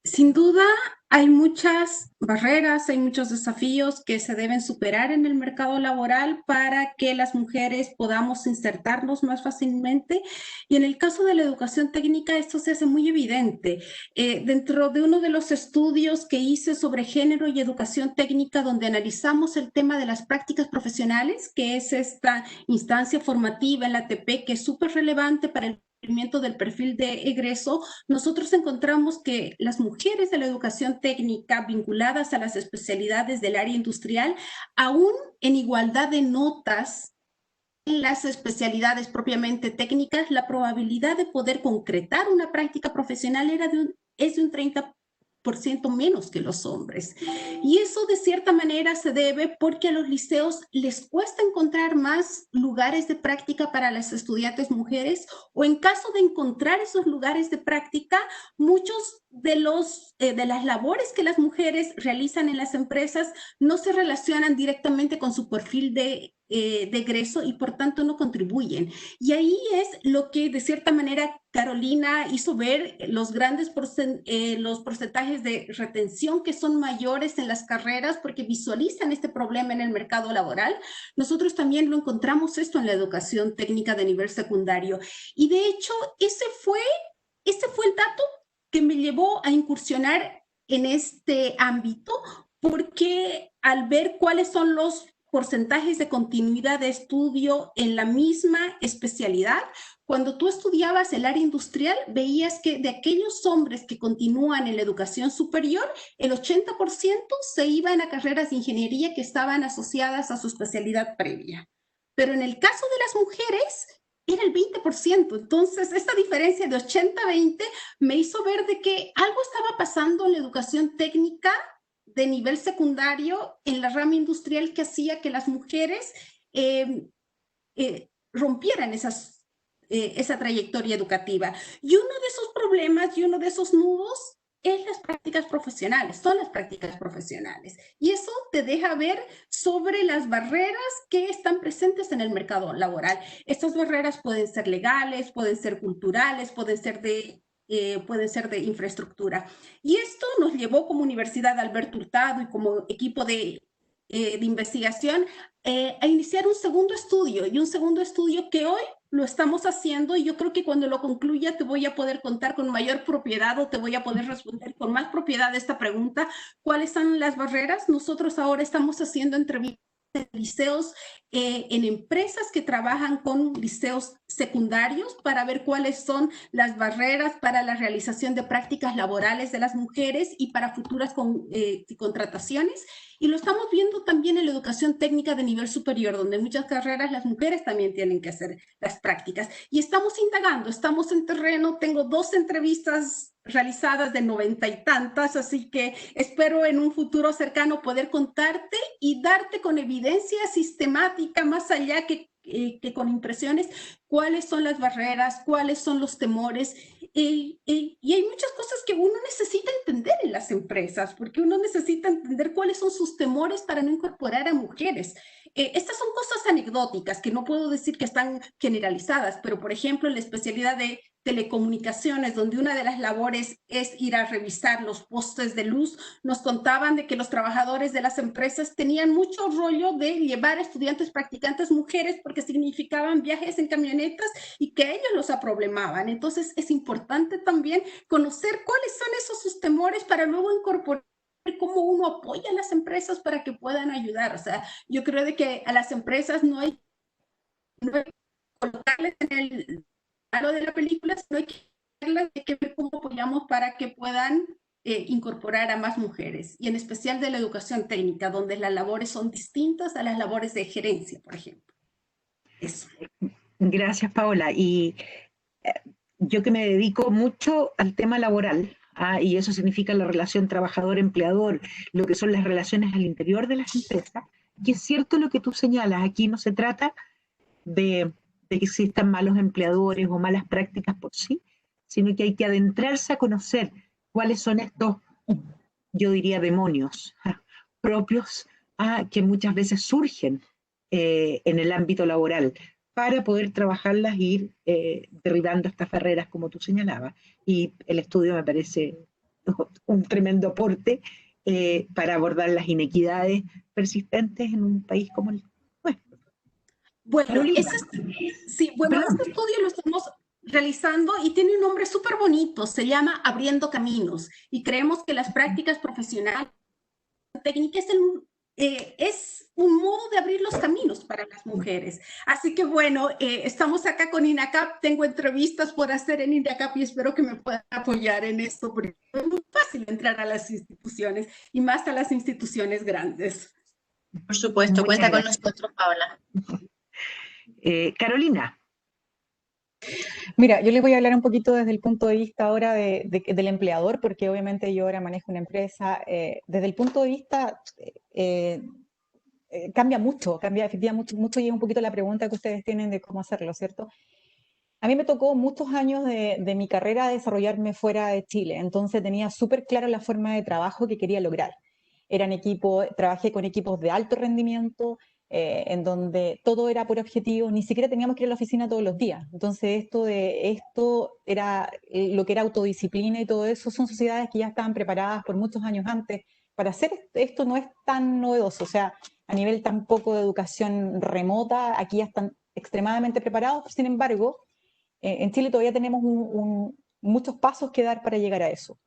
sin duda hay muchas barreras, hay muchos desafíos que se deben superar en el mercado laboral para que las mujeres podamos insertarnos más fácilmente. Y en el caso de la educación técnica, esto se hace muy evidente. Dentro de uno de los estudios que hice sobre género y educación técnica, donde analizamos el tema de las prácticas profesionales, que es esta instancia formativa en la ATP, que es súper relevante para el del perfil de egreso, nosotros encontramos que las mujeres de la educación técnica vinculadas a las especialidades del área industrial, aún en igualdad de notas en las especialidades propiamente técnicas, la probabilidad de poder concretar una práctica profesional es de un 30% menos que los hombres. Y eso de cierta manera se debe porque a los liceos les cuesta encontrar más lugares de práctica para las estudiantes mujeres, o en caso de encontrar esos lugares de práctica, muchos de las labores que las mujeres realizan en las empresas no se relacionan directamente con su perfil de egreso y por tanto no contribuyen. Y ahí es lo que de cierta manera Carolina hizo ver los grandes los porcentajes de retención que son mayores en las carreras porque visualizan este problema en el mercado laboral. Nosotros también lo encontramos esto en la educación técnica de nivel secundario. Y de hecho, ese fue el dato que me llevó a incursionar en este ámbito, porque al ver cuáles son los porcentajes de continuidad de estudio en la misma especialidad. Cuando tú estudiabas el área industrial, veías que de aquellos hombres que continúan en la educación superior, el 80% se iban a carreras de ingeniería que estaban asociadas a su especialidad previa. Pero en el caso de las mujeres, era el 20%. Entonces, esta diferencia de 80-20 me hizo ver de que algo estaba pasando en la educación técnica de nivel secundario en la rama industrial que hacía que las mujeres rompieran esa trayectoria educativa. Y uno de esos problemas y uno de esos nudos es las prácticas profesionales, son las prácticas profesionales. Y eso te deja ver sobre las barreras que están presentes en el mercado laboral. Estas barreras pueden ser legales, pueden ser culturales, pueden ser de infraestructura. Y esto nos llevó como Universidad Alberto Hurtado y como equipo de investigación a iniciar un segundo estudio, y un segundo estudio que hoy lo estamos haciendo, y yo creo que cuando lo concluya te voy a poder contar con mayor propiedad, o te voy a poder responder con más propiedad esta pregunta: ¿cuáles son las barreras? Nosotros ahora estamos haciendo entrevistas en liceos, en empresas que trabajan con liceos secundarios, para ver cuáles son las barreras para la realización de prácticas laborales de las mujeres y para futuras contrataciones. Y lo estamos viendo también en la educación técnica de nivel superior, donde en muchas carreras las mujeres también tienen que hacer las prácticas. Y estamos indagando, estamos en terreno. Tengo 2 entrevistas realizadas de 90 y tantas, así que espero en un futuro cercano poder contarte y darte con evidencia sistemática, más allá que con impresiones, cuáles son las barreras, cuáles son los temores. Y hay muchas cosas que uno necesita entender en las empresas, porque uno necesita entender cuáles son sus temores para no incorporar a mujeres. Estas son cosas anecdóticas que no puedo decir que están generalizadas, pero por ejemplo en la especialidad de telecomunicaciones, donde una de las labores es ir a revisar los postes de luz, nos contaban de que los trabajadores de las empresas tenían mucho rollo de llevar estudiantes practicantes mujeres, porque significaban viajes en camionetas y que ellos los aproblemaban. Entonces es importante también conocer cuáles son esos sus temores para luego incorporar cómo uno apoya a las empresas para que puedan ayudar. O sea, yo creo de que a las empresas no hay que colocarles en el malo de la película, sino hay que ver cómo apoyamos para que puedan incorporar a más mujeres, y en especial de la educación técnica, donde las labores son distintas a las labores de gerencia, por ejemplo. Eso. Gracias, Paola. Y yo que me dedico mucho al tema laboral, y eso significa la relación trabajador-empleador, lo que son las relaciones al interior de las empresas, que es cierto lo que tú señalas. Aquí no se trata de que existan malos empleadores o malas prácticas por sí, sino que hay que adentrarse a conocer cuáles son estos, yo diría, demonios propios que muchas veces surgen en el ámbito laboral, para poder trabajarlas e ir derribando estas barreras, como tú señalabas. Y el estudio me parece un tremendo aporte para abordar las inequidades persistentes en un país como el nuestro. Bueno, este estudio lo estamos realizando y tiene un nombre súper bonito, se llama Abriendo Caminos, y creemos que las prácticas profesionales técnicas es un modo de abrir los caminos para las mujeres. Así que bueno, estamos acá con INACAP, tengo entrevistas por hacer en INACAP y espero que me puedan apoyar en esto, porque es muy fácil entrar a las instituciones, y más a las instituciones grandes. Por supuesto, cuenta con nosotros, Paola. Carolina. Mira, yo les voy a hablar un poquito desde el punto de vista ahora del empleador, porque obviamente yo ahora manejo una empresa. Desde el punto de vista, cambia mucho, efectivamente mucho, y es un poquito la pregunta que ustedes tienen de cómo hacerlo, ¿cierto? A mí me tocó muchos años de mi carrera desarrollarme fuera de Chile, entonces tenía súper clara la forma de trabajo que quería lograr. Trabajé con equipos de alto rendimiento, en donde todo era por objetivo, ni siquiera teníamos que ir a la oficina todos los días. Entonces esto era lo que era autodisciplina y todo eso, son sociedades que ya estaban preparadas por muchos años antes para hacer esto. No es tan novedoso, o sea, a nivel tampoco de educación remota, aquí ya están extremadamente preparados. Sin embargo, en Chile todavía tenemos muchos pasos que dar para llegar a eso.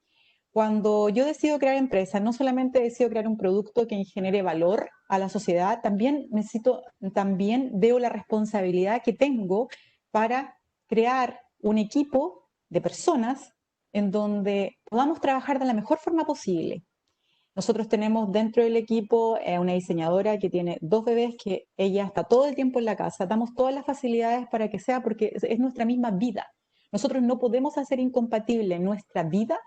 cuando yo decido crear empresa, no solamente decido crear un producto que genere valor a la sociedad, también veo la responsabilidad que tengo para crear un equipo de personas en donde podamos trabajar de la mejor forma posible. Nosotros tenemos dentro del equipo una diseñadora que tiene 2 bebés, que ella está todo el tiempo en la casa. Damos todas las facilidades para que sea, porque es nuestra misma vida. Nosotros no podemos hacer incompatible nuestra vida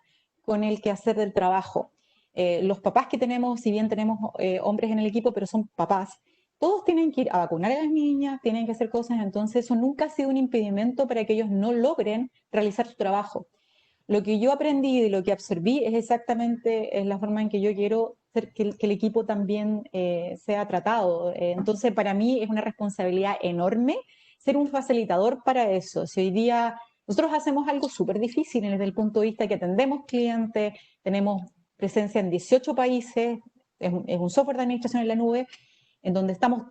con el quehacer del trabajo. Los papás que tenemos, si bien tenemos hombres en el equipo, pero son papás, todos tienen que ir a vacunar a las niñas, tienen que hacer cosas, entonces eso nunca ha sido un impedimento para que ellos no logren realizar su trabajo. Lo que yo aprendí y lo que absorbí es exactamente la forma en que yo quiero que el equipo también sea tratado. Entonces, para mí es una responsabilidad enorme ser un facilitador para eso. Si hoy día nosotros hacemos algo súper difícil desde el punto de vista que atendemos clientes, tenemos presencia en 18 países, es un software de administración en la nube, en donde estamos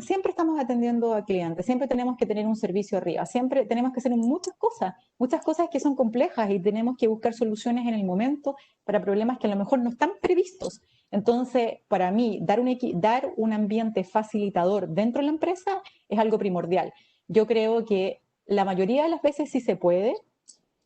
siempre estamos atendiendo a clientes, siempre tenemos que tener un servicio arriba, siempre tenemos que hacer muchas cosas que son complejas y tenemos que buscar soluciones en el momento para problemas que a lo mejor no están previstos. Entonces, para mí, dar un ambiente facilitador dentro de la empresa es algo primordial. Yo creo que la mayoría de las veces sí se puede,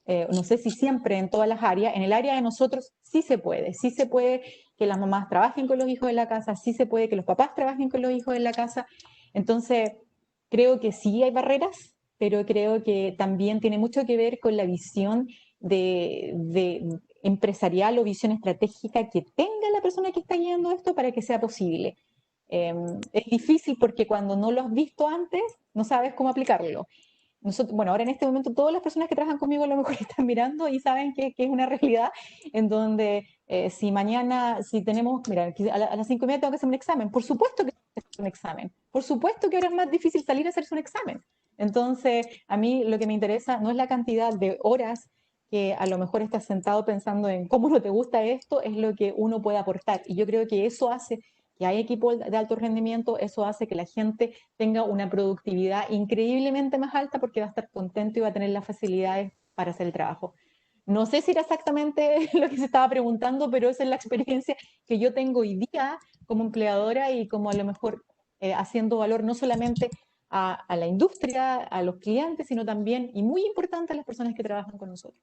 no sé si siempre en todas las áreas, en el área de nosotros sí se puede que las mamás trabajen con los hijos en la casa, sí se puede que los papás trabajen con los hijos en la casa. Entonces, creo que sí hay barreras, pero creo que también tiene mucho que ver con la visión de empresarial o visión estratégica que tenga la persona que está guiando esto para que sea posible. Es difícil porque cuando no lo has visto antes, no sabes cómo aplicarlo. Bueno, ahora en este momento todas las personas que trabajan conmigo a lo mejor están mirando y saben que es una realidad en donde si mañana, si tenemos, mira, a las 5:30 tengo que hacer un examen, por supuesto que tengo que hacer un examen, por supuesto que ahora es más difícil salir a hacerse un examen. Entonces, a mí lo que me interesa no es la cantidad de horas que a lo mejor estás sentado pensando en cómo no te gusta esto, es lo que uno puede aportar. Y yo creo que eso hace que hay equipos de alto rendimiento, eso hace que la gente tenga una productividad increíblemente más alta porque va a estar contento y va a tener las facilidades para hacer el trabajo. No sé si era exactamente lo que se estaba preguntando, pero esa es la experiencia que yo tengo hoy día como empleadora y como a lo mejor haciendo valor no solamente a la industria, a los clientes, sino también, y muy importante, a las personas que trabajan con nosotros.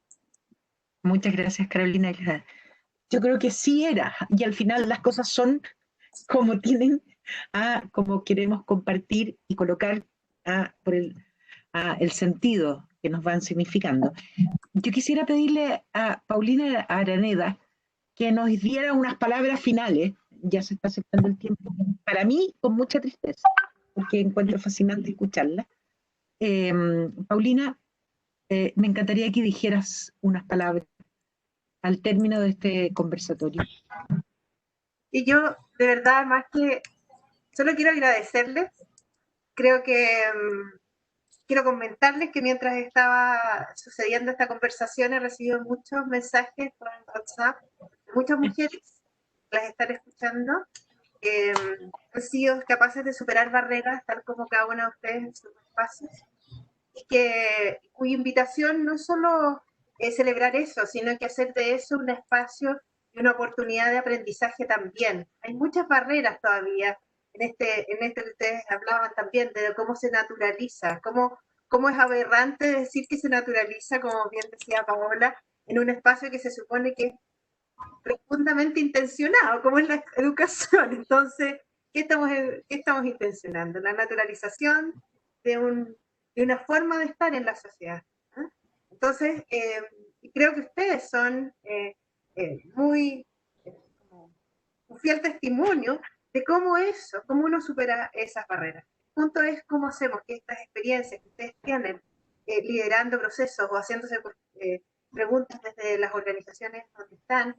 Muchas gracias, Carolina. Yo creo que sí era, y al final las cosas son como tienen, como queremos compartir y colocar por el sentido que nos van significando. Yo quisiera pedirle a Paulina Araneda que nos diera unas palabras finales, ya se está acercando el tiempo, para mí con mucha tristeza, porque encuentro fascinante escucharla. Paulina, me encantaría que dijeras unas palabras al término de este conversatorio. Y yo, de verdad, más que solo quiero agradecerles. Creo que quiero comentarles que mientras estaba sucediendo esta conversación he recibido muchos mensajes por WhatsApp de muchas mujeres que las están escuchando, han sido capaces de superar barreras tal como cada una de ustedes en sus espacios, y cuya invitación no es solo celebrar eso, sino que hacer de eso un espacio y una oportunidad de aprendizaje también. Hay muchas barreras todavía en este que ustedes hablaban también, de cómo se naturaliza, cómo es aberrante decir que se naturaliza, como bien decía Paola, en un espacio que se supone que es profundamente intencionado, como es la educación. Entonces, ¿qué estamos intencionando? La naturalización de una forma de estar en la sociedad. ¿Eh? Entonces, creo que ustedes son un fiel testimonio de cómo uno supera esas barreras. El punto es cómo hacemos que estas experiencias que ustedes tienen liderando procesos o haciéndose preguntas desde las organizaciones donde están,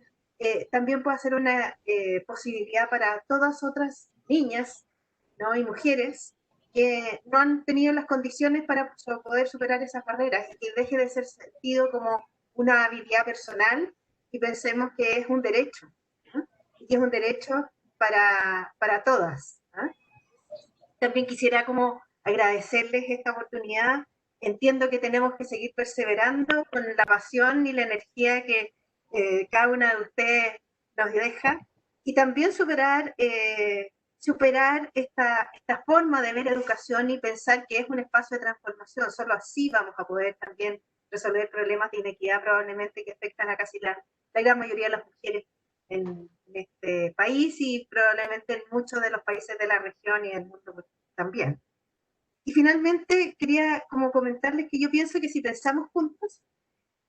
también pueda ser una posibilidad para todas otras niñas, ¿no? Y mujeres que no han tenido las condiciones para poder superar esas barreras, y que deje de ser sentido como una habilidad personal y pensemos que es un derecho, ¿no? Y que es un derecho para todas, ¿no? También quisiera como agradecerles esta oportunidad. Entiendo que tenemos que seguir perseverando con la pasión y la energía que cada una de ustedes nos deja, y también superar esta forma de ver educación y pensar que es un espacio de transformación. Solo así vamos a poder también resolver problemas de inequidad probablemente que afectan a casi la gran mayoría de las mujeres en este país y probablemente en muchos de los países de la región y del mundo también. Y finalmente quería como comentarles que yo pienso que si pensamos juntos,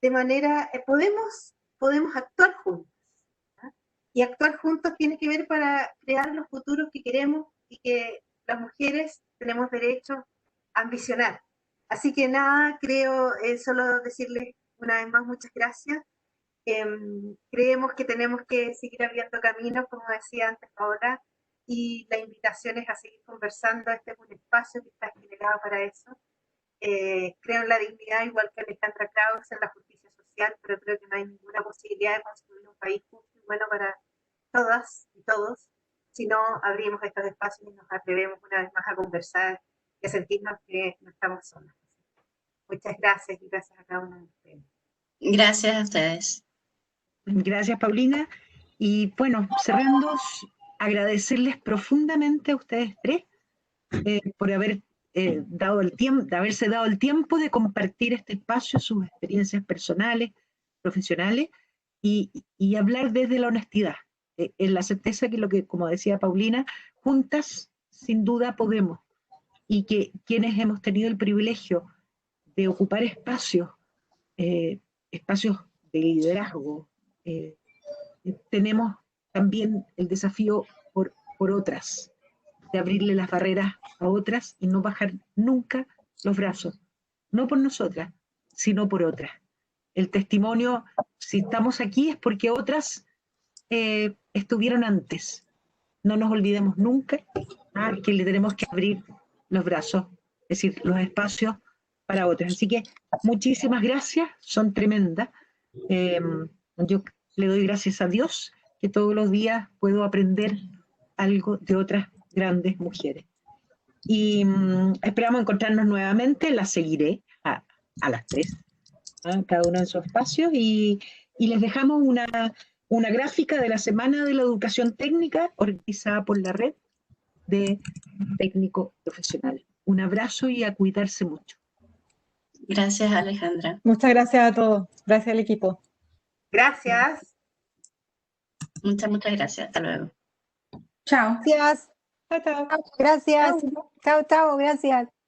de manera, podemos actuar juntos. ¿Ah? Y actuar juntos tiene que ver para crear los futuros que queremos y que las mujeres tenemos derecho a ambicionar. Así que nada, creo solo decirles una vez más muchas gracias. Creemos que tenemos que seguir abriendo caminos, como decía antes Paola, y la invitación es a seguir conversando. Este es un espacio que está generado para eso. Creo en la dignidad, igual que Alejandra Krauss, en la justicia social, pero creo que no hay ninguna posibilidad de construir un país justo y bueno para todas y todos si no abrimos estos espacios y nos atrevemos una vez más a conversar y a sentirnos que no estamos solas. Muchas gracias y gracias a cada una de ustedes. Gracias a ustedes. Gracias, Paulina. Y bueno, cerrando, agradecerles profundamente a ustedes tres por haber haberse dado el tiempo de compartir este espacio, sus experiencias personales, profesionales, y hablar desde la honestidad, en la certeza que como decía Paulina, juntas sin duda podemos, y que quienes hemos tenido el privilegio de ocupar espacios de liderazgo, tenemos también el desafío por otras, de abrirle las barreras a otras y no bajar nunca los brazos, no por nosotras, sino por otras. El testimonio, si estamos aquí, es porque otras estuvieron antes. No nos olvidemos nunca que le tenemos que abrir los brazos, es decir, los espacios para otras. Así que muchísimas gracias, son tremendas. Yo le doy gracias a Dios que todos los días puedo aprender algo de otras grandes mujeres. Y esperamos encontrarnos nuevamente, las seguiré a las tres, cada uno en su espacio, y les dejamos una gráfica de la Semana de la Educación Técnica organizada por la Red de Técnico Profesional. Un abrazo y a cuidarse mucho. Gracias, Alejandra. Muchas gracias a todos. Gracias al equipo. Gracias. Muchas gracias. Hasta luego. Chao. Gracias. Chao, chao. Gracias. Chao, chao. Gracias.